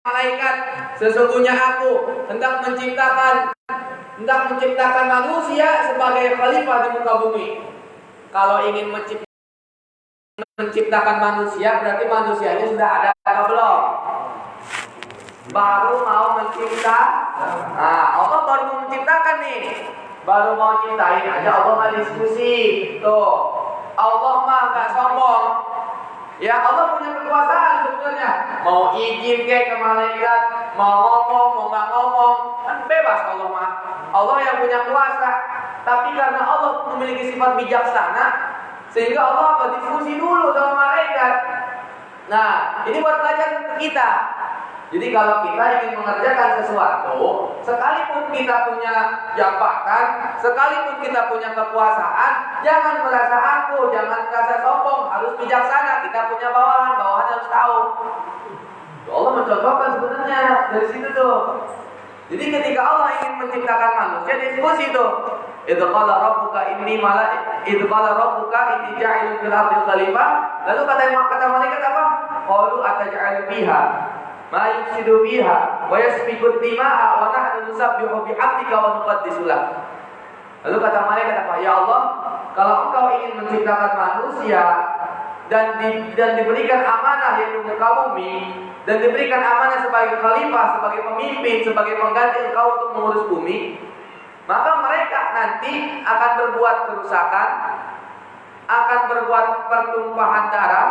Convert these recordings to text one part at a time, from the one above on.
malaikat, sesungguhnya aku hendak menciptakan manusia sebagai khalifah di muka bumi. Kalau ingin menciptakan manusia, berarti manusianya sudah ada atau belum? Baru mau mencipta. Nah, Allah baru mau menciptakan nih. Baru mau ciptain aja Allah mah diskusi. Tuh, Allah mah gak sombong. Ya, Allah punya kekuasaan sebenarnya. Mau izin ke malaikat, mau ngomong, mau nggak ngomong, kan bebas Allah mah. Allah yang punya kuasa. Tapi karena Allah memiliki sifat bijaksana, sehingga Allah apa? Diskusi dulu sama malaikat. Nah, ini buat pelajaran kita. Jadi kalau kita ingin mengerjakan sesuatu, sekalipun kita punya jabatan, sekalipun kita punya kekuasaan, jangan merasa aku, jangan merasa sombong, harus bijaksana. Kita punya bawahan harus tahu. Allah mencontohkan sebenarnya dari situ tuh. Jadi ketika Allah ingin menciptakan manusia, diskusi tuh. Idz qala rabbuka inni ja'ilun fil ardi khalifah. Lalu kata malaikat apa? Qalu ataj'alu fiha ma yufsidu fiha wa yasfiku dima'a wa nahnu nusabbihu bihamdika wa nuqaddisu lak. Lalu kata malaikat apa? Ya Allah, kalau Engkau ingin menciptakan manusia dan diberikan amanah yaitu muka bumi, dan diberikan amanah sebagai khalifah, sebagai pemimpin, sebagai pengganti Engkau untuk mengurus bumi, maka mereka nanti akan berbuat kerusakan, akan berbuat pertumpahan darah,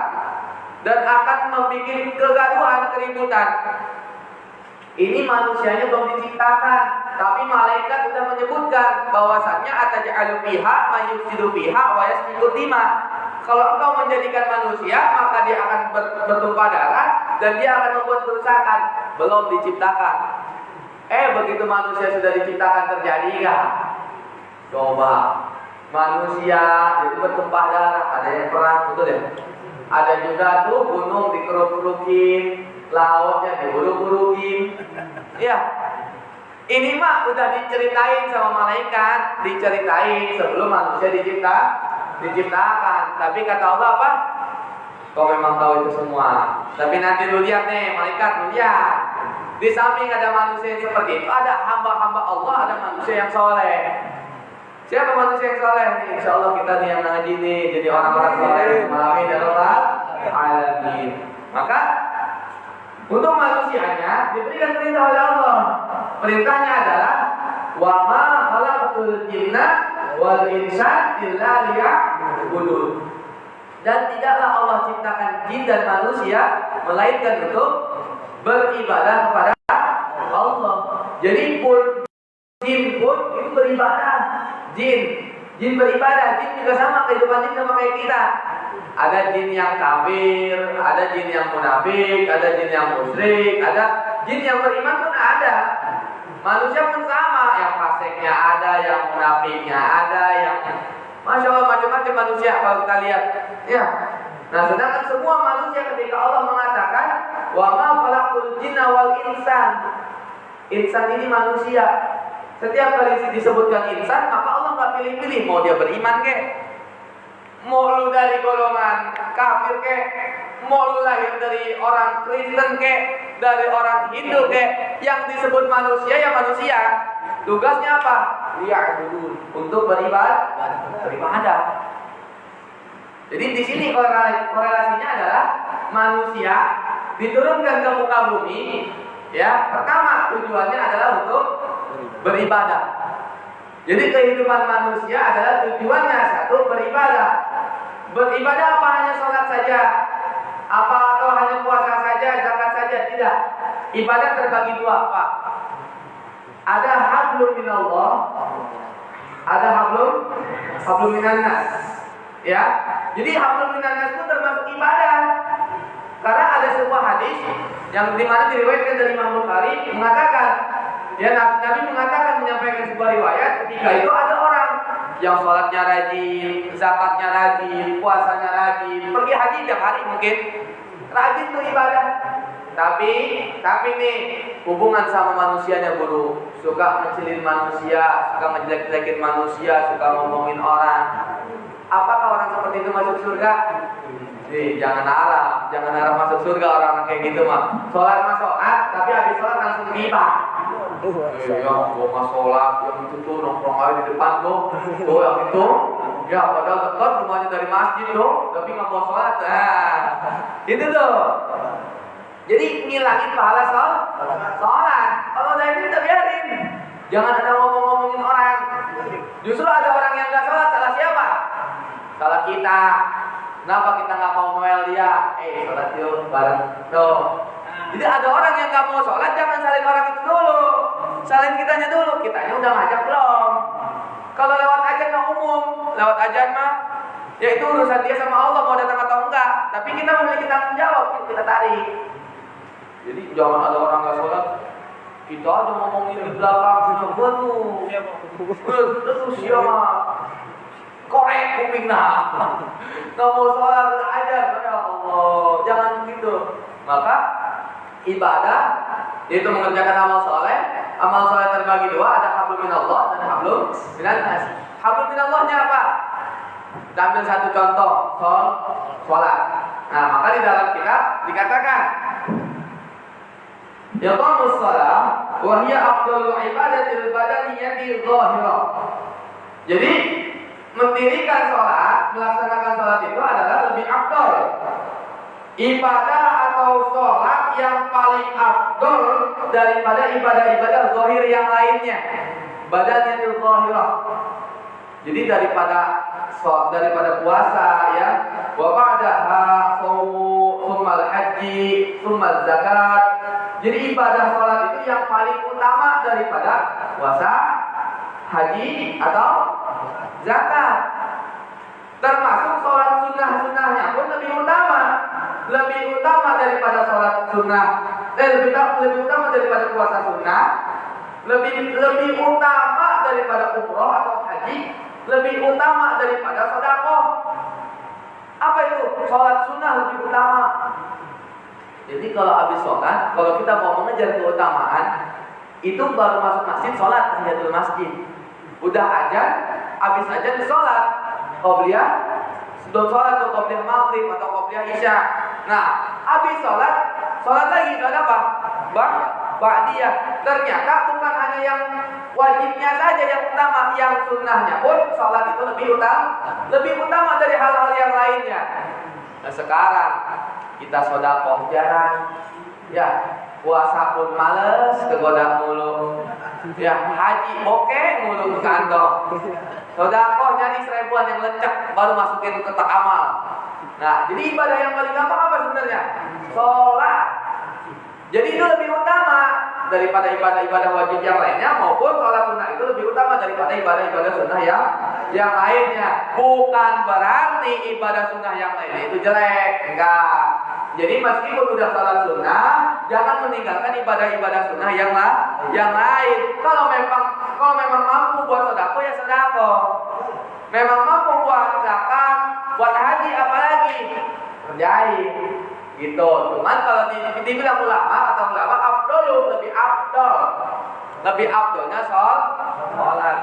dan akan membuat kegaduhan, keributan. Ini manusianya belum diciptakan, tapi malaikat sudah menyebutkan bahwasannya ataj'alu fiha ma yufsidu fiha wa yasfiku dima. Kalau Engkau menjadikan manusia, maka dia akan bertumpah darah dan dia akan membuat kerusakan. Belum diciptakan. Begitu manusia sudah diciptakan, terjadi enggak? Coba manusia itu bertumpah darah, ada yang perang, betul ya? Ada juga tuh gunung dikeruk-kerukin, lautnya diburuk-burukin. Ya, ini mah udah diceritain sama malaikat, diceritain sebelum manusia diciptakan. Tapi kata Allah apa? Kau memang tahu itu semua. Tapi nanti lu lihat nih, malaikat lu lihat. Di samping ada manusia yang seperti itu, ada hamba-hamba Allah, ada manusia yang soleh. Siapa manusia yang soleh nih? Insya Allah kita nih yang ngaji nih, jadi orang-orang soleh. Amin ya rabbal alamin. Maka untuk manusianya diberikan perintah oleh Allah. Perintahnya adalah wa ma khalaqtul jinna wal insa illa liya'budun. Dan tidaklah Allah ciptakan jin dan manusia melainkan untuk beribadah kepada Allah. Jadi jin pun itu beribadah. Jin beribadah. Jin juga sama, kehidupan jin sama kayak kita. Ada jin yang kafir, ada jin yang munafik, ada jin yang musyrik, ada jin yang beriman pun ada. Manusia pun sama, yang fasiknya ada, yang munafiknya ada, yang Masya Allah macam-macam manusia kalau kita lihat. Ya. Nah, sedangkan semua manusia ketika Allah mengatakan wa ma khalaqtul jinna wal insan. Insan ini manusia. Setiap kali disebutkan insan, maka Allah nggak pilih-pilih mau dia beriman kek, mau lu dari golongan kafir kek, mau lu lahir dari orang Kristen kek, dari orang Hindu kek, yang disebut manusia ya manusia. Tugasnya apa? Liya'budun, untuk beribadah. Jadi di sini korelasinya adalah manusia diturunkan ke muka bumi. Ya, pertama tujuannya adalah untuk beribadah. Jadi kehidupan manusia adalah tujuannya satu beribadah. Beribadah apa hanya sholat saja? Apa atau hanya puasa saja, zakat saja? Tidak. Ibadah terbagi dua, Pak. Ada hablum minallah, ada hablum minannas. Ya. Jadi hablum minannas itu termasuk ibadah. Karena ada sebuah hadis yang dimana diriwayatkan dari Imam Bukhari mengatakan, ya Nabi mengatakan menyampaikan sebuah riwayat ketika itu ada orang yang sholatnya rajin, zakatnya rajin, puasanya rajin, pergi haji tiap hari mungkin, rajin tuh ibadah. Tapi nih hubungan sama manusianya buruk, suka mencelin manusia, suka menjelek-jelekin manusia, suka ngomongin orang. Apakah orang seperti itu masuk surga? jangan harap masuk surga orang kayak gitu mah. Sholat mah sholat, tapi habis sholat langsung gibah. Yang gua sholat, yang itu tuh nongkrong aja di depan tuh yang itu. Ya padahal dekat rumahnya dari masjid tuh, tapi nggak mau sholat. Itu tuh. Jadi ngilangin pahala sholat. Kalau udah itu kita biarin. Jangan ada ngomong-ngomongin orang. Justru ada orang yang nggak sholat, salah siapa? Salah kita. Kenapa kita nggak mau noel dia? Sholat yuk bareng. Tuh. Jadi ada orang yang nggak mau sholat, jangan salin orang itu dulu. Salin kitanya dulu. Kitanya udah ngajak belum? Kalau lewat ajan mah umum, lewat ajan mah ya itu urusan dia sama Allah mau datang atau enggak. Tapi kita memiliki tanggung jawab, kita tarik. Jadi jangan ada orang nggak sholat, kita aja ngomongin di belakang, coba tuh. Terus siapa? Korek kuping nah. Nggak mau sholat aja, ya Allah, jangan begitu. Maka ibadah yaitu mengerjakan amal soleh. Amal soleh terbagi dua, ada hablum minallah dan hablum minannas. Hablum minallahnya apa? Kita ambil satu contoh, sholat. Nah, maka di dalam kitab dikatakan iqamus shalah wa hiya afdalul ibadatil badaniyati dhahirah. Jadi mendirikan sholat, melaksanakan sholat itu adalah lebih afdal. Ibadah atau sholat yang paling afdal daripada ibadah-ibadah zahir yang lainnya. Badaniyatil dhahirah. Jadi daripada puasa ya, wa ba'daha shaumu, tsummal haji, tsummal zakat. Jadi ibadah sholat itu yang paling utama daripada puasa, haji atau zakat. Termasuk sholat sunnah-sunnahnya pun lebih utama. Lebih utama daripada sholat sunnah. Lebih utama daripada puasa sunnah. Lebih utama daripada umroh atau haji. Lebih utama daripada sedekah. Apa itu? Sholat sunnah lebih utama. Jadi kalau habis sholat, kalau kita mau mengejar keutamaan, itu baru masuk masjid sholat tahiyatul masjid. Udah ajan, habis ajan sholat. Qobliyah, sebelum sholat atau qobliyah maghrib atau qobliyah isya. Nah, habis sholat lagi ada apa? Ba'diyah. Ternyata bukan hanya yang wajibnya saja yang utama, yang sunnahnya pun sholat itu lebih utama dari hal-hal yang lainnya. Nah sekarang kita sedekah jarang, ya puasa pun males, kegoda mulu, ya haji oke mulu ke kantong. Sedekah nyari seribuan yang lecek baru masukin ke kotak amal. Nah, jadi ibadah yang paling gampang apa sebenarnya? Sholat. Jadi itu lebih utama daripada ibadah-ibadah wajib yang lainnya, maupun sholat sunnah itu lebih utama daripada ibadah-ibadah sunnah yang lainnya. Bukan berarti ibadah sunnah yang lainnya itu jelek, enggak. Jadi meskipun udah sholat sunnah, jangan meninggalkan ibadah-ibadah sunnah yang lain. Kalau memang mampu buat sedekah ya sedekah. Memang mampu buat zakat, buat haji apalagi kerjain. Gitu. Cuman kalau dibilang ulama lebih afdolnya sholat.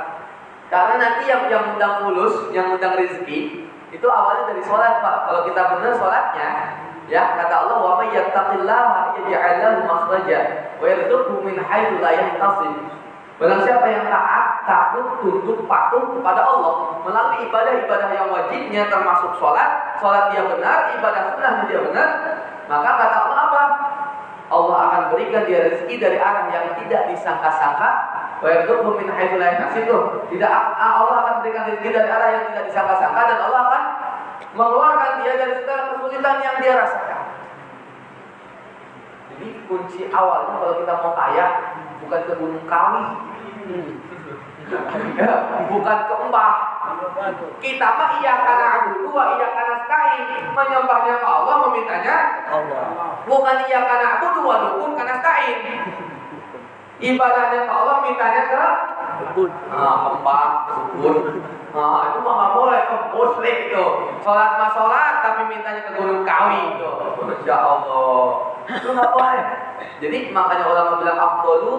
Karena nanti yang undang fulus, yang undang rezeki itu awalnya dari sholat, Pak. Kalau kita benar sholatnya, ya kata Allah, wa may yattaqillaha yaj'al lahu makhraja wa yarzuqhu min haitsu la yahtasib. Barang siapa yang taat, takut, tunduk, patuh kepada Allah melalui ibadah-ibadah yang wajibnya termasuk sholat dia benar, ibadah sunnahnya dia benar, maka kata Allah apa? Allah akan berikan dia rezeki dari arah yang tidak disangka-sangka. Wa yarzuqhu min haitsu la yahtasib. Allah akan berikan rezeki dari arah yang tidak disangka-sangka, dan Allah akan mengeluarkan dia dari segala kesulitan yang dia rasakan. Jadi kunci awalnya kalau kita mau kaya bukan ke Gunung Kawi, ya, bukan ke Embah. Kita mah iya karena abudu wa iya karena stain, menyembahnya ke Allah, memintanya Allah. Bukan iya karena abudu wa dukun karena stain. Ibadahnya ke Allah, mintanya ke dukun. Embah, dukun. Itu mah nggak boleh, muslim itu. Sholat mah sholat, tapi mintanya ke Gunung Kawi itu. Masya Allah. Itu nggak boleh. Jadi makanya ulama bilang afdalu,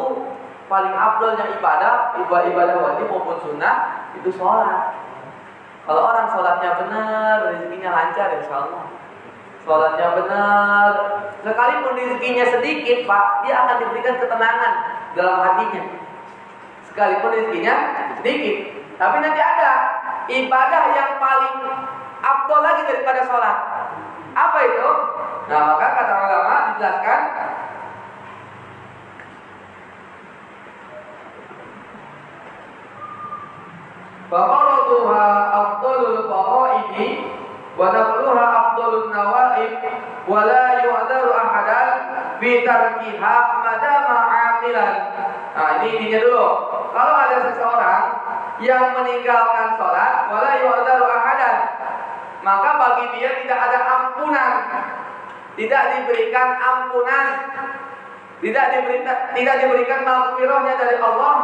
paling afdalnya ibadah wajib maupun sunnah itu sholat. Kalau orang sholatnya benar, rezekinya lancar insya Allah. sholatnya benar, sekalipun rezekinya sedikit, Pak, dia akan diberikan ketenangan dalam hatinya. Sekalipun rezekinya sedikit, tapi nanti ada ibadah yang paling afdol lagi daripada sholat. Apa itu? Nah, maka kata ulama dijelaskan, faqaratuha afdalul faraidi wa nafluha afdalun nawaib wa la yu'daru ahadan fi tarkiha madama aqilan. Nah, ini intinya dulu. Kalau ada seseorang yang meninggalkan sholat, wa la yu'daru ahadan, maka bagi dia tidak ada ampunan, tidak diberikan ampunan, tidak diberikan maghfirahnya dari Allah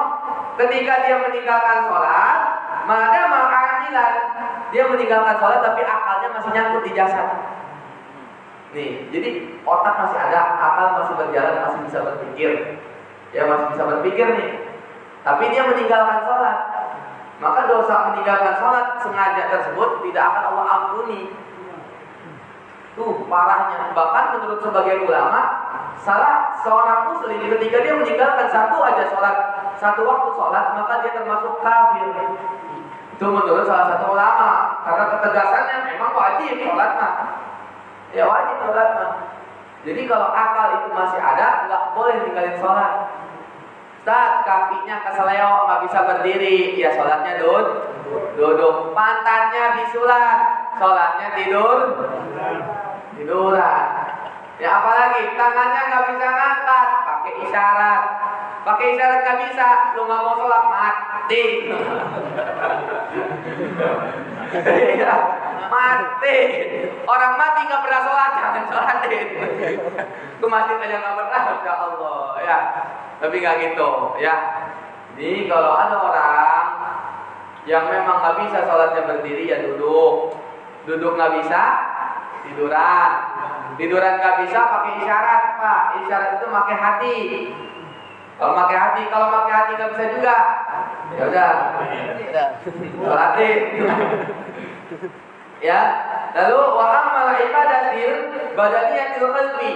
ketika dia meninggalkan sholat. Maka ma'akilan, dia meninggalkan sholat tapi akalnya masih nyangkut di jasad. Nih, jadi otak masih ada, akal masih berjalan, masih bisa berpikir, ya masih bisa berpikir nih. Tapi dia meninggalkan sholat, maka dosa meninggalkan sholat sengaja tersebut tidak akan Allah ampuni. Tuh parahnya. Bahkan menurut sebagian ulama, salah seorang muslim ketika dia meninggalkan satu aja sholat, satu waktu sholat, maka dia termasuk kafir. Itu menurut salah satu ulama, karena ketegasannya memang wajib sholat mah. Ya wajib sholat mah. Jadi kalau akal itu masih ada, nggak boleh tinggalin sholat. Ustaz, kakinya keseleo, nggak bisa berdiri, ya sholatnya duduk. Pantatnya bisulan, sholatnya tiduran. Ya apalagi tangannya nggak bisa ngangkat, pakai isyarat. Pakai isyarat nggak bisa, lu nggak mau sholat mati. Ya, mati. Orang mati nggak pernah sholat, jangan sholatin. Ke masjid aja nggak pernah, ya Allah. Ya, tapi nggak gitu. Ya, jadi kalau ada orang yang memang nggak bisa sholatnya berdiri, ya duduk. Duduk nggak bisa, tiduran. Tiduran nggak bisa, pakai isyarat, Pak. Isyarat itu pakai hati. Kalau pakai hati nggak bisa juga. Ya udah. Sholatin. Ya. Lalu wa amal ibadatil badaniyatil qalbi.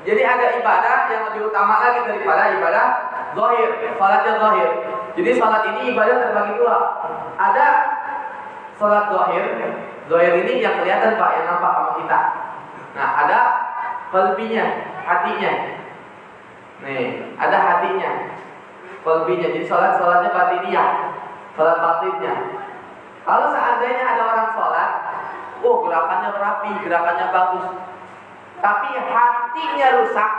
Jadi ada ibadah yang lebih utama lagi daripada ibadah zahir, salatnya zahir. Jadi salat ini ibadah terbagi dua. Ada salat zahir. Zahir ini yang kelihatan, Pak, yang nampak sama kita. Nah, ada qalbinya, hatinya. Nih, ada hatinya, qalbinya. Jadi salatnya batiniyah, salat batinnya. Kalau seandainya ada orang salat, gerakannya rapi, gerakannya bagus, tapi hatinya rusak.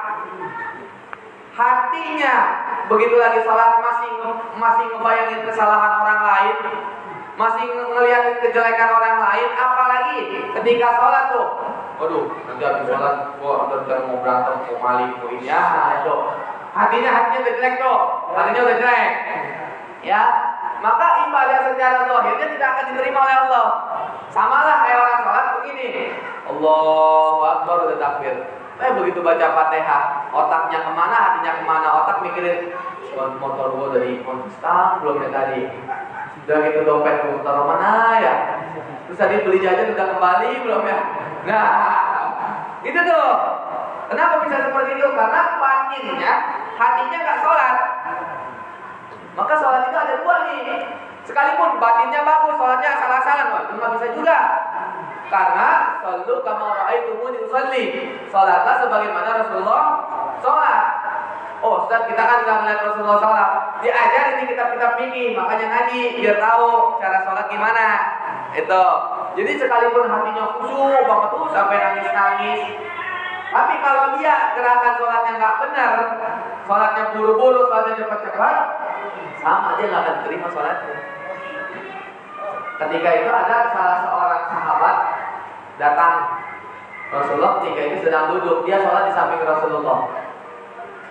Hatinya begitu lagi salat masih ngebayangin kesalahan orang lain, masih ngeliatin kejelekan orang lain, apalagi ketika sholat tuh, waduh, nanti habis sholat, gua udah mau berantem, mau maling, mau ini, ya, itu, hatinya udah jelek tuh, hatinya udah jelek, ya, maka ibadah secara zahirnya tidak akan diterima oleh Allah. Samalah kayak orang sholat begini, Allahu Akbar udah takbir, begitu baca Fatihah, otaknya kemana, hatinya kemana, otak mikirin, motor gua dari konstan belum ya tadi. Udah gitu dompet gue taruh mana ya? Terus tadi beli jajan udah kembali belum ya? Nah, gitu tuh. Kenapa bisa seperti itu? Karena batinnya, hatinya nggak sholat. Maka sholat itu ada dua nih. Sekalipun batinnya bagus, sholatnya asal-asalan, wah itu nggak bisa juga. Karena shallu kama ra'aitumuni usolli. Sholatlah sebagaimana Rasulullah sholat. Oh, Ustaz, kita kan nggak melihat Rasulullah sholat. Diajarin di kitab-kitab fikih, makanya ngaji biar tahu cara sholat gimana. Itu. Jadi sekalipun hatinya khusyuk banget tuh sampai nangis-nangis, tapi kalau dia gerakan sholatnya nggak benar, sholatnya buru-buru, sholatnya cepat-cepat, sama dia nggak akan terima sholatnya. Ketika itu ada salah seorang sahabat datang Rasulullah ketika itu sedang duduk, dia sholat di samping Rasulullah.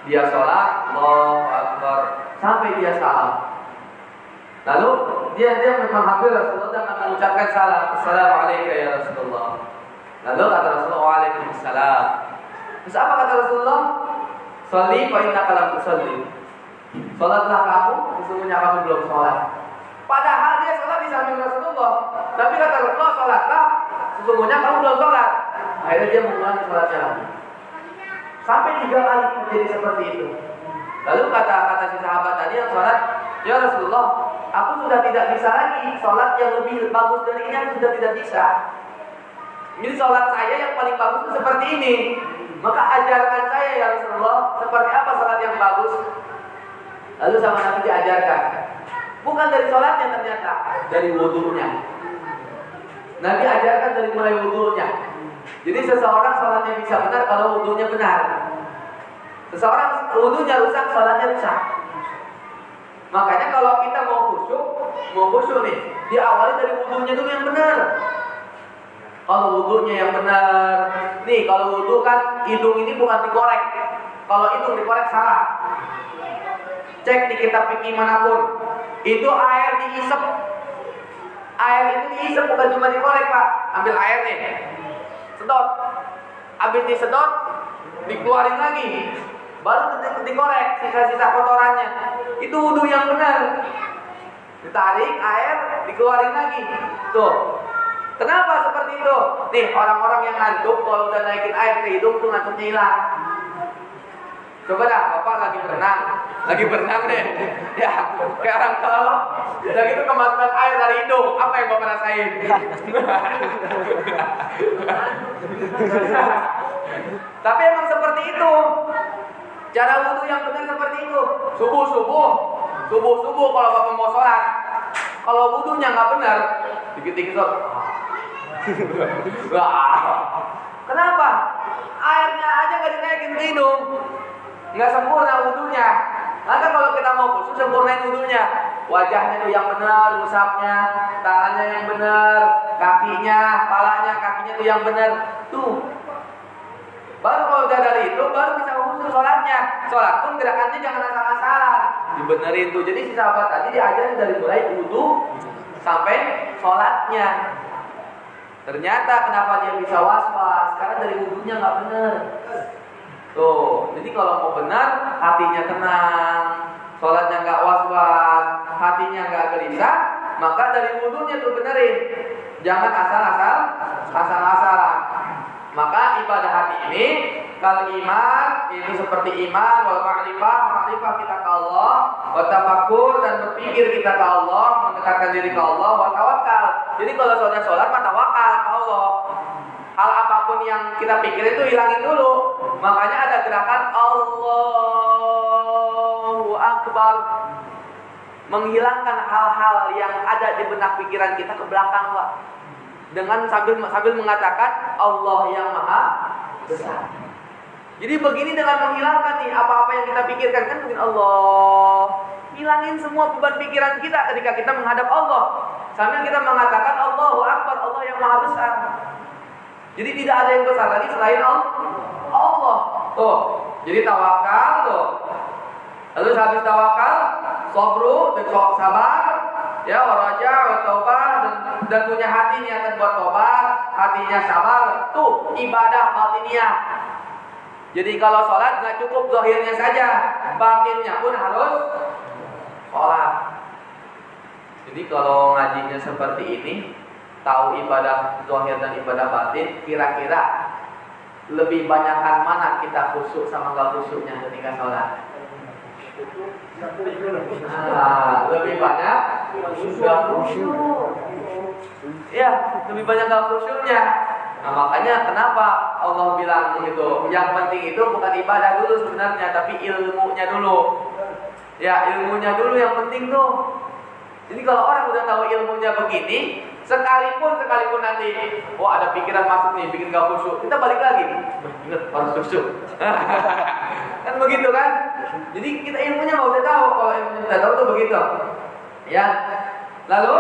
Dia sholat, Allahu Akbar, sampai dia salam. Lalu dia memang hampir Rasulullah dan mengucapkan salam, Assalamualaikum ya Rasulullah. Lalu kata Rasulullah, Waalaikumsalam. Terus apa kata Rasulullah? Sholli fa innaka lam tusalli. Sholatlah kamu, sesungguhnya kamu belum sholat. Padahal dia sholat di samping Rasulullah. Tapi kata Rasulullah, sholatlah, sesungguhnya kamu belum sholat. Akhirnya dia mengulangi sholatnya lagi. Sampai 3 kali terjadi seperti itu. Lalu kata si sahabat tadi yang sholat, ya Rasulullah, aku sudah tidak bisa lagi sholat yang lebih bagus dari ini, aku sudah tidak bisa. Jadi sholat saya yang paling bagus itu seperti ini. Maka ajarkan saya ya Rasulullah, seperti apa sholat yang bagus. Lalu sama Nabi diajarkan. Bukan dari sholatnya ternyata, dari wudunya. Nabi ajarkan dari mulai wudunya. Jadi seseorang sholatnya bisa benar kalau wudunya benar. Seseorang wudunya rusak, sholatnya rusak. Makanya kalau kita mau khusyuk nih, diawali dari wudunya dulu yang benar. Kalau wudunya yang benar, nih kalau wudu kan hidung ini bukan dikorek. Kalau hidung dikorek salah. Cek di kitab fikih manapun, itu air diisep. Air itu diisep bukan cuma dikorek Pak. Ambil air nih, sedot. Habis disedot, dikeluarin lagi. Baru dikorek sisa-sisa kotorannya. Itu wudu yang benar. Ditarik air, dikeluarin lagi. Tuh. Kenapa seperti itu? Nih orang-orang yang ngantuk kalau udah naikin air ke hidung tuh ngantuknya hilang. Coba dah, Bapak lagi berenang deh. Ya, kayak orang kalau udah gitu kemasukan air dari hidung, apa yang Bapak rasain? Tapi emang seperti itu. Cara wudhu yang benar seperti itu. Subuh kalau Bapak mau sholat, kalau wudhunya nggak benar, dikit-dikit sholat. Kenapa? Airnya aja nggak dinaikin ke hidung, nggak sempurna wudhunya. Maka kalau kita mau khusyuk, sempurnain wudhunya. Wajahnya itu yang benar, usapnya, tangannya yang benar, kakinya itu yang benar. Tuh. Baru kalau udah dari itu, baru bisa khusyuk sholatnya. Sholat pun gerakannya jangan asal-asalan, dibenerin tuh. Jadi si sahabat tadi diajarin dari mulai wudhu sampai sholatnya. Ternyata kenapa dia bisa was-was? Karena dari wudhunya nggak benar. Tuh, jadi kalau mau benar, hatinya tenang, sholatnya nggak was-was, hatinya nggak gelisah, maka dari wudhunya tuh benerin. Jangan asal-asalan. Maka ibadah hati ini, kal iman itu seperti iman, wal ma'rifah kita ke Allah, wa tafakkur dan berpikir kita ke Allah, mendekatkan diri ke Allah, wa tawakkal. Jadi kalau sudah sholat, mah tawakal ke Allah. Hal apapun yang kita pikir itu hilangin dulu. Makanya ada gerakan Allahu Akbar, menghilangkan hal-hal yang ada di benak pikiran kita ke belakang, Pak. Dengan sambil mengatakan Allah yang Maha Besar. Jadi begini dengan menghilangkan nih apa-apa yang kita pikirkan, kan mungkin Allah hilangin semua beban pikiran kita ketika kita menghadap Allah. Sambil kita mengatakan Allahu Akbar, Allah yang Maha Besar. Jadi tidak ada yang besar lagi selain Allah. Tuh. Jadi tawakal tuh. Lalu habis tawakal, sabru dan sabar, ya waraja wa taubah dan punya hati niatan buat tobat, hatinya sabar. Tuh ibadah batiniyah. Jadi kalau sholat nggak cukup zahirnya saja, batinnya pun harus sholat. Jadi kalau ngajinya seperti ini, tahu ibadah zahir dan ibadah batin, kira-kira lebih banyakan mana kita khusyuk sama nggak khusyuknya ketika sholat? Lebih banyak nggak khusyuk. Ya, lebih banyak nggak khusyuknya. Nah makanya kenapa Allah bilang gitu, yang penting itu bukan ibadah dulu sebenarnya, tapi ilmunya dulu. Ya ilmunya dulu yang penting tuh. Jadi kalau orang udah tahu ilmunya begini, sekalipun nanti, ada pikiran masuk nih, bikin gak khusyuk, kita balik lagi. Ingat harus khusyuk. Kan begitu kan? Jadi kita ilmunya mau udah tahu, kalau ilmunya udah tahu tuh begitu. Ya. Lalu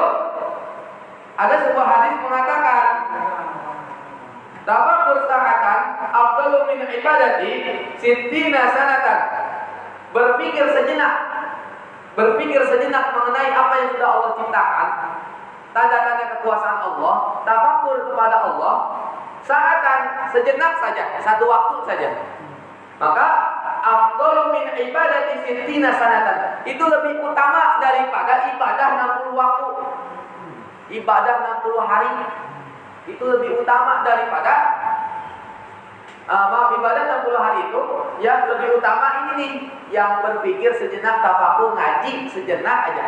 ada sebuah hadis mengatakan, tafakkur sa'atan afdalu min ibadati sittina sanatan. Berpikir sejenak mengenai apa yang sudah Allah ciptakan, tanda-tanda kekuasaan Allah, tafakkur kepada Allah, sa'atan, sejenak saja, satu waktu saja. Maka afdalu min ibadati sittina sanatan. Itu lebih utama daripada ibadah 60 waktu. Ibadah 60 hari. Itu lebih utama daripada Maaf, ibadah 60 hari itu yang lebih utama ini nih, yang berpikir sejenak, tafakur, ngaji sejenak aja.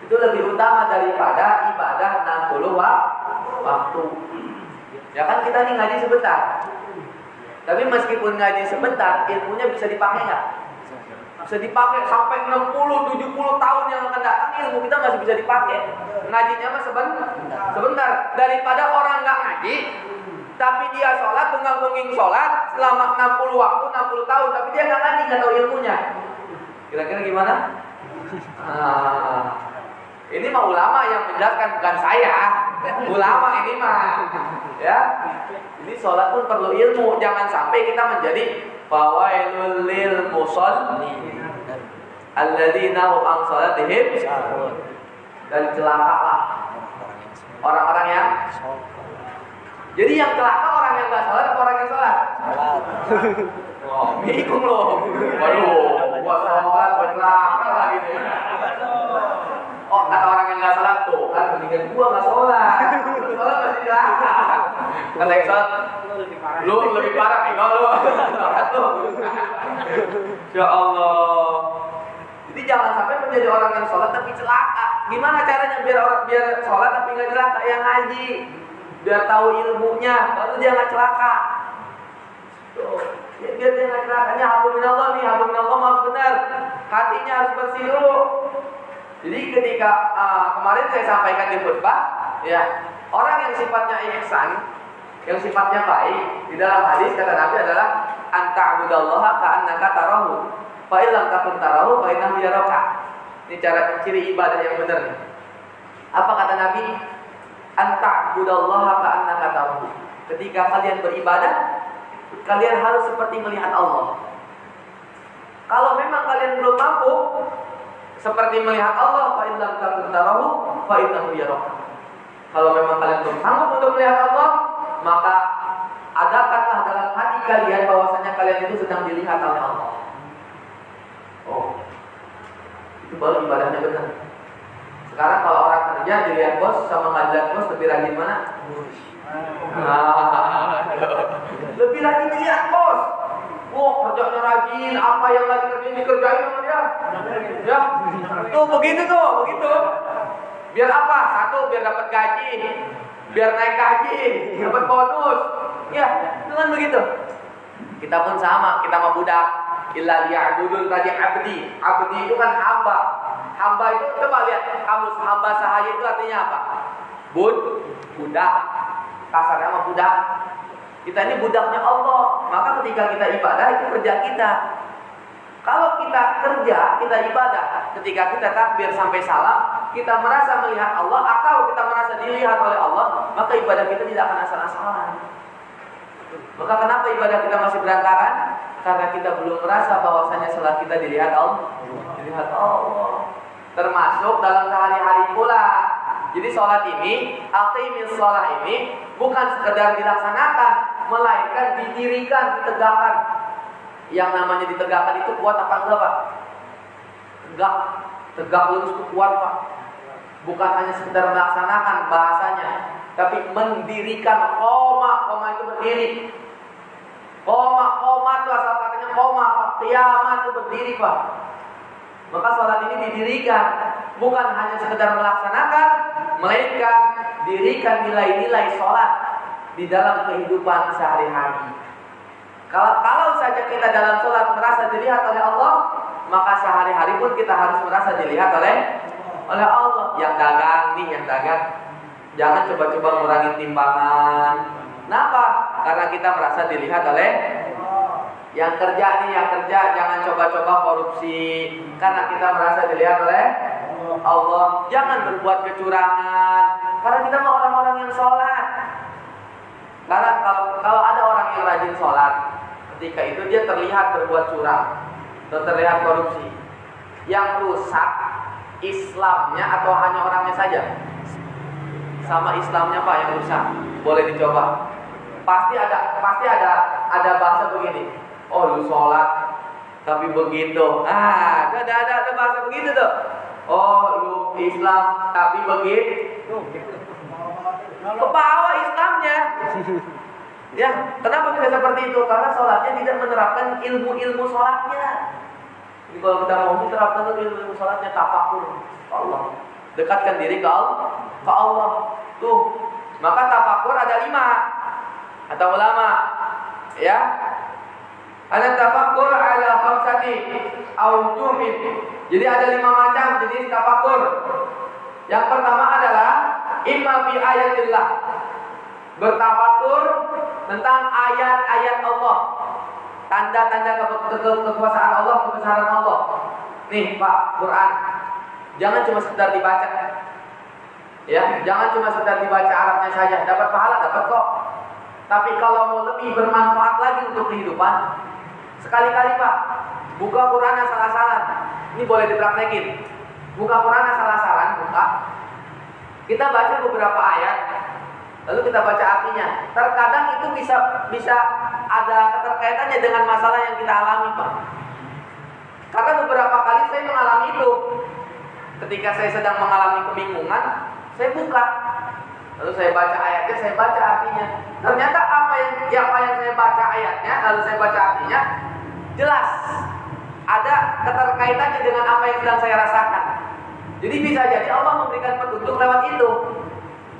Itu lebih utama daripada ibadah 60 waktu. Ya kan kita nih ngaji sebentar. Tapi meskipun ngaji sebentar, ilmunya bisa dipakai nggak? Bisa dipakai sampai 60, 70 tahun yang akan datang, ilmu kita masih bisa dipakai. Ngajinya mah sebentar. Daripada orang nggak ngaji, tapi dia sholat, tunggang-tungging sholat selama 60 waktu, 60 tahun, tapi dia nggak ngaji, nggak tahu ilmunya. Kira-kira gimana? Ini mah ulama yang menjelaskan, bukan saya. Ulama ini mah, ya. Ini sholat pun perlu ilmu. Jangan sampai kita menjadi fawailul lil musallin alladzina hum an sholatihim sahun. Dan celakalah orang-orang yang. Jadi yang celaka orang yang nggak sholat atau orang yang sholat? Oh, bingung loh. Waduh, gua sholat, gua celaka lah gitu. Oh, kata orang yang nggak sholat tuh, kan mendingan gua nggak sholat. Lu sholat masih celaka. Kata yang sholat, lu lebih parah nih kalau lu sholat lu. Ya Allah. Jadi jangan sampai menjadi orang yang sholat tapi celaka. Gimana caranya biar sholat tapi nggak celaka? Yang ngaji, biar tahu ilmunya, baru dia nggak celaka. Tuh, biar dia nggak celaka. Ini hablum minallah nih, hablum minallah harus benar. Hatinya harus bersih dulu. Jadi ketika kemarin saya sampaikan di khutbah, ya, orang yang sifatnya ihsan, yang sifatnya baik, di dalam hadis kata Nabi adalah anta'budallaha ka'annaka tarahu, fa illam takun tarahu fa innahu yaraka. Ini cara ciri ibadah yang benar nih. Apa kata Nabi? Anta'budallaha ka'annaka tarahu. Ketika kalian beribadah, kalian harus seperti melihat Allah. Kalau memang kalian belum mampu seperti melihat Allah, fa illam takun tarahu fa innahu yaraka. Kalau memang kalian belum sanggup untuk melihat Allah, maka adakanlah dalam hati kalian bahwasanya kalian itu sedang dilihat oleh Allah. Oh, itu baru ibadahnya benar. Sekarang kalau orang kerja dilihat bos sama nggak dilihat bos, lebih rajin mana? Lebih rajin dilihat bos. Oh, kerjanya rajin, apa yang lagi kerjain dikerjain sama dia. Ya, tuh begitu. Biar apa? Satu, biar dapat gaji, biar naik gaji, dapat bonus. Ya, dengan begitu. Kita pun sama, kita mah budak. Illa liya'budun tadi abdi. Abdi itu kan hamba. Hamba itu coba lihat kamus hamba sahaya itu artinya apa? Budak. Kasarnya mah budak. Kita ini budaknya Allah. Maka ketika kita ibadah itu kerja kita. Kalau kita kerja, kita ibadah. Ketika kita takbir sampai salam, kita merasa melihat Allah atau kita merasa dilihat oleh Allah, maka ibadah kita tidak akan asal-asalan. Maka kenapa ibadah kita masih berantakan? Karena kita belum merasa bahwasanya salat kita dilihat Allah. Dilihat Allah. Termasuk dalam sehari-hari pula. Jadi sholat ini, aqimis sholat ini bukan sekedar dilaksanakan, melainkan didirikan, ditegakkan. Yang namanya ditegakkan itu kuat apa enggak, Pak? Tegak lurus itu kuat, Pak. Bukan hanya sekedar melaksanakan bahasanya, tapi mendirikan. Koma itu berdiri. Koma itu asal katanya koma, Pak. Kiamat itu berdiri, Pak. Maka sholat ini didirikan, bukan hanya sekedar melaksanakan, melainkan dirikan nilai-nilai sholat di dalam kehidupan sehari-hari. Kalau saja kita dalam sholat merasa dilihat oleh Allah, maka sehari-hari pun kita harus merasa dilihat oleh Allah. Yang dagang, jangan coba-coba ngurangin timbangan. Kenapa? Karena kita merasa dilihat oleh yang kerja jangan coba-coba korupsi karena kita merasa dilihat oleh Allah. Jangan berbuat kecurangan karena kita mau orang-orang yang sholat. Karena kalau ada orang yang rajin sholat, ketika itu dia terlihat berbuat curang atau terlihat korupsi. Yang rusak Islamnya atau hanya orangnya saja? Sama Islamnya, Pak, yang rusak. Boleh dicoba. Pasti ada bahasa begini. Oh, lu sholat tapi begitu. Ada bahasa begitu tuh. Oh, lu Islam tapi begitu. Ke bawah Islamnya. Ya, kenapa bisa seperti itu? Karena sholatnya tidak menerapkan ilmu-ilmu sholatnya. Jadi kalau kita mau menerapkan ilmu-ilmu sholatnya, tafakur Allah, dekatkan diri ke Allah. Tuh, maka tafakur ada 5 kata ulama. Ya, ada tafakur ala khamsati aujuhin. Jadi ada 5 macam jenis tafakur. Yang pertama adalah imma fi ayatillah, bertafakur tentang ayat-ayat Allah, tanda-tanda kekuasaan Allah, kebesaran Allah. Nih Pak, Quran, jangan cuma sekedar dibaca. Ya, jangan cuma sekedar dibaca Arabnya saja, dapat pahala, dapat kok. Tapi kalau mau lebih bermanfaat lagi untuk kehidupan, sekali-kali Pak, buka Quran asal-asalan. Ini boleh dipraktekin. Buka Quran asal-asalan, buka. Kita baca beberapa ayat, lalu kita baca artinya. Terkadang itu bisa ada keterkaitannya dengan masalah yang kita alami, Pak. Karena beberapa kali saya mengalami itu. Ketika saya sedang mengalami kebingungan, saya buka, lalu saya baca ayatnya, saya baca artinya. Ternyata apa yang saya baca ayatnya, lalu saya baca artinya, jelas ada keterkaitannya dengan apa yang sedang saya rasakan. Jadi bisa jadi Allah memberikan petunjuk lewat itu.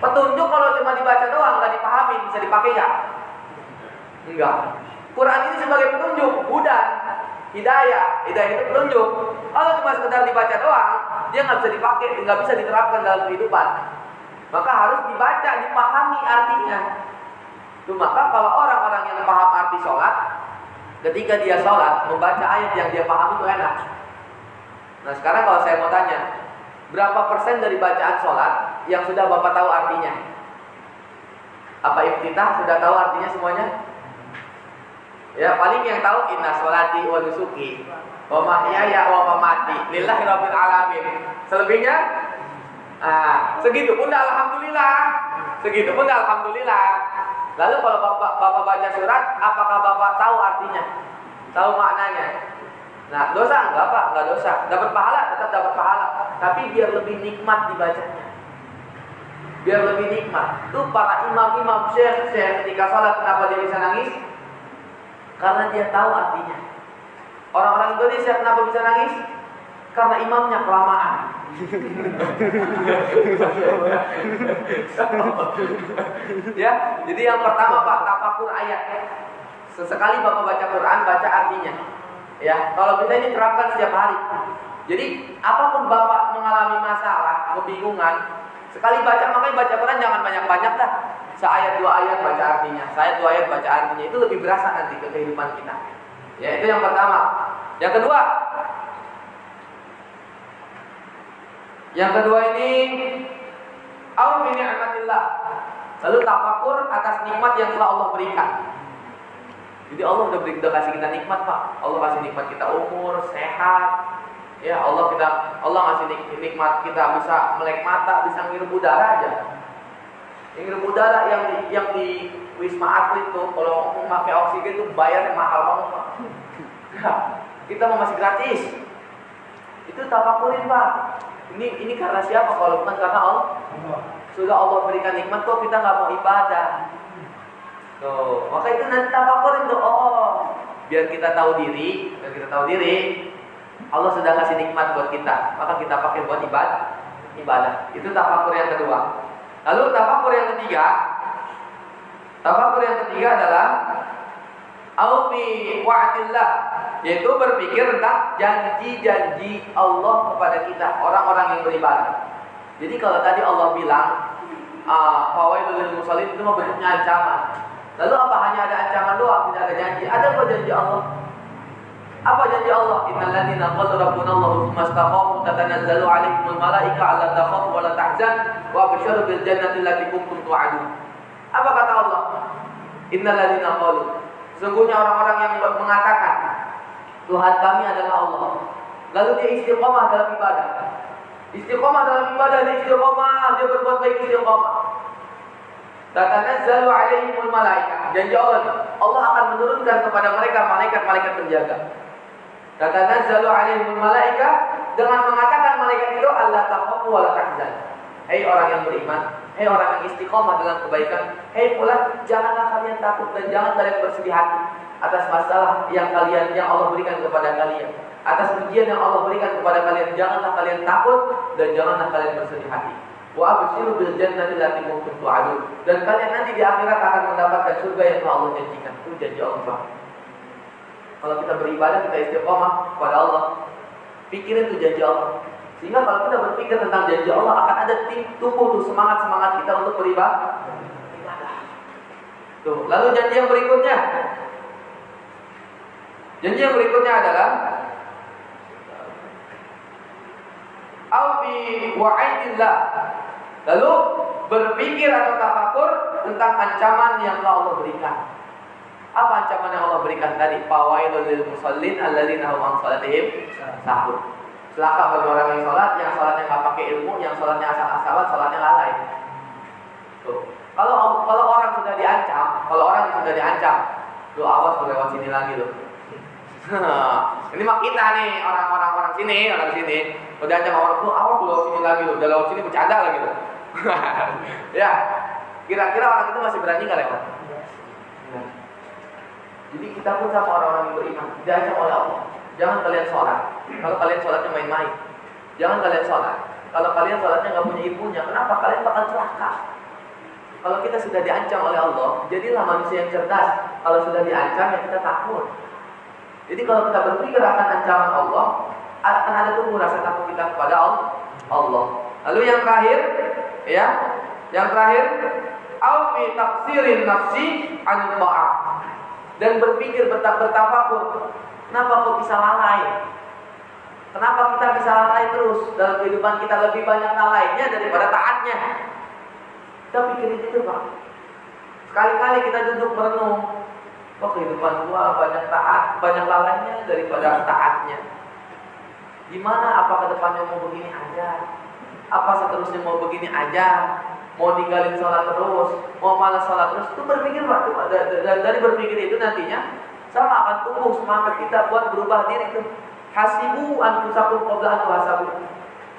Petunjuk kalau cuma dibaca doang, nggak dipahami, bisa dipakai ya? Enggak. Quran ini sebagai petunjuk, hudan, hidayah itu petunjuk. Kalau cuma sekedar dibaca doang, dia nggak bisa dipakai, nggak bisa diterapkan dalam kehidupan. Maka harus dibaca, dipahami artinya. Tuh, maka kalau orang-orang yang paham arti sholat, ketika dia sholat, membaca ayat yang dia pahami itu enak. Nah sekarang kalau saya mau tanya, berapa persen dari bacaan sholat yang sudah Bapak tahu artinya? Apa iftitah sudah tahu artinya semuanya? Ya, paling yang tahu inna sholati wa nusuki wa mahyaya wa mamati lillahi rabbil alamin. Selebihnya segitu pun alhamdulillah. Segitu pun alhamdulillah. Lalu kalau Bapak baca surat, apakah Bapak tahu artinya? Tahu maknanya? Nah, dosa enggak Pak? Enggak dosa. Dapat pahala, tetap dapat pahala. Tapi biar lebih nikmat dibacanya. Biar lebih nikmat. Tuh para imam-imam syekh ketika sholat, kenapa dia bisa nangis? Karena dia tahu artinya. Orang-orang Indonesia kenapa bisa nangis? Karena imamnya kelamaan. Ya, jadi yang pertama Pak, tafakur ayat. Sesekali Bapak baca Quran, baca artinya. Ya, kalau bisa ini terapkan setiap hari. Jadi apapun Bapak mengalami masalah, kebingungan, sekali baca, makanya baca Quran jangan banyak-banyak dah. Seayat 2 ayat baca artinya, seayat 2 ayat baca artinya, itu lebih berasa nanti ke kehidupan kita. Ya, itu yang pertama. Yang kedua ini au bi ni'matillah. Lalu tafakur atas nikmat yang telah Allah berikan. Jadi Allah udah kasih kita nikmat Pak. Allah kasih nikmat kita umur, sehat. Ya Allah ngasih nikmat kita bisa melek mata, bisa ngirup udara aja. Ngirup udara yang di Wisma Atlet tuh kalau mau pakai oksigen tuh bayarnya mahal banget Pak. Nah, kita mau masih gratis. Itu tafakurin Pak. Ini karena siapa kalau bukan karena Allah? Sudah Allah berikan nikmat kok kita nggak mau ibadah. Tuh, maka itu nanti tafakurin tuh. Biar kita tahu diri, Allah sudah kasih nikmat buat kita, maka kita pakai buat ibadah. Itu tafakur yang kedua. Lalu tafakur yang ketiga adalah au fi wa'dillah, yaitu berpikir tentang janji-janji Allah kepada kita, orang-orang yang beribadah. Jadi kalau tadi Allah bilang fawailul lil musallin, itu bentuknya ancaman. Lalu apa hanya ada ancaman doang, tidak ada janji? Ada apa janji Allah? Apa janji Allah? Innal ladzina qalu rabbuna Allah tsumma istaqamu tatanazzalu 'alaihimul malaika alla takhafu wa la tahzan wa abshiru bil jannati allati kuntum tu'adun. Apa kata Allah? Innal ladzina qalu, sesungguhnya orang-orang yang mengatakan Tuhan kami adalah Allah, lalu dia istiqomah dalam ibadah. Istiqomah dalam ibadah, dia berbuat baik istiqomah. Tatanazzalu 'alaihimul malaika. Janji Allah akan menurunkan kepada mereka malaikat-malaikat penjaga. Tatanazzalu 'alaihimul malaika, dengan mengatakan malaikat itu alla takhafu wa la tahzan. Hai orang yang beriman, Hei orang yang istiqomah dalam kebaikan, hei pula janganlah kalian takut dan jangan kalian bersedih hati atas masalah yang Allah berikan kepada kalian, atas ujian yang Allah berikan kepada kalian. Janganlah kalian takut dan janganlah kalian bersedih hati. Wa abshiru bil jannati allati kuntum tu'adun. Dan kalian nanti di akhirat akan mendapatkan surga yang telah Allah janjikan. Itu janji Allah. Kalau kita beribadah, kita istiqomah kepada Allah, pikirin itu janji Allah. Sehingga kalau kita berpikir tentang janji Allah, akan ada tumbuh tuh semangat kita untuk beribadah. Tuh, lalu janji yang berikutnya. Janji yang berikutnya adalah Aufi wa'idillah. Lalu berpikir atau tafakur tentang ancaman yang telah Allah berikan. Apa ancaman yang Allah berikan tadi? Fawailul lil musallin alladzina hum an salatihim sahun. Celaka bagi orang yang sholatnya nggak pakai ilmu, yang sholatnya asal-asalan, sholatnya lalai. Tuh. Kalau orang sudah diancam, lu awas lu lewat sini lagi lu. Ini mah kita nih orang sini, udah ancam orang, lu awas lu lewat sini lagi lu, udah lewat sini bercanda lagi lu. Ya, kira-kira orang itu masih berani nggak lewat? Jadi kita pun sama orang-orang yang beriman diancam oleh Allah. Jangan kalian sholat kalau kalian sholatnya main-main. Jangan kalian sholat kalau kalian sholatnya nggak punya ilmunya. Kenapa? Kalian bakal celaka. Kalau kita sudah diancam oleh Allah, jadilah manusia yang cerdas. Kalau sudah diancam, ya kita takut. Jadi kalau kita berpikir akan ancaman Allah, akan ada tumbuh rasa takut kita kepada Allah. Lalu yang terakhir, au fi tafsirin nafsi an ta'ah. Dan berpikir bertafakur, kenapa kok bisa lalai? Kenapa kita bisa lalai terus dalam kehidupan kita, lebih banyak lalainya daripada taatnya? Kita pikirin itu, Pak. Sekali-kali kita duduk merenung, kok kehidupan gua banyak lalainya daripada taatnya. Gimana? Apa kedepannya mau begini aja? Apa seterusnya mau begini aja? Mau tinggalin sholat terus, mau malas sholat terus? Itu berpikir, Pak. Dan dari berpikir itu nantinya sama akan tumbuh semangat kita buat berubah diri itu. Hasibu anfusakum qabla an tuhasabu.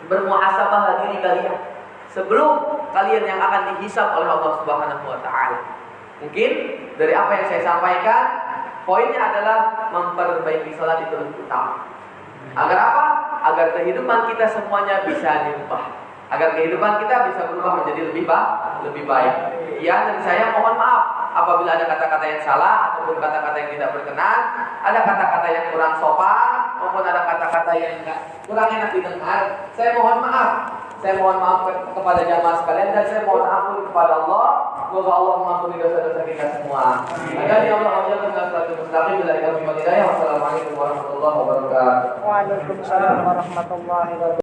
Bermuhasabahlah diri kalian sebelum kalian yang akan dihisab oleh Allah Subhanahu wa taala. Mungkin dari apa yang saya sampaikan, poinnya adalah memperbaiki salat itu lebih utama. Agar apa? Agar kehidupan kita semuanya bisa diubah. Agar kehidupan kita bisa berubah menjadi lebih baik. Ya, dan saya mohon maaf apabila ada kata-kata yang salah ataupun kata-kata yang tidak berkenan, ada kata-kata yang kurang sopan maupun ada kata-kata yang kurang enak didengar. Saya mohon maaf. Saya mohon maaf kepada jamaah sekalian dan saya mohon ampun kepada Allah. Semoga Allah mengampuni dosa-dosa kita semua. Agar ya Allah menjaga kita selalu mustaqim bila kami hidayah. Wassalamualaikum warahmatullahi wabarakatuh. Waalaikumsalam warahmatullahi wabarakatuh.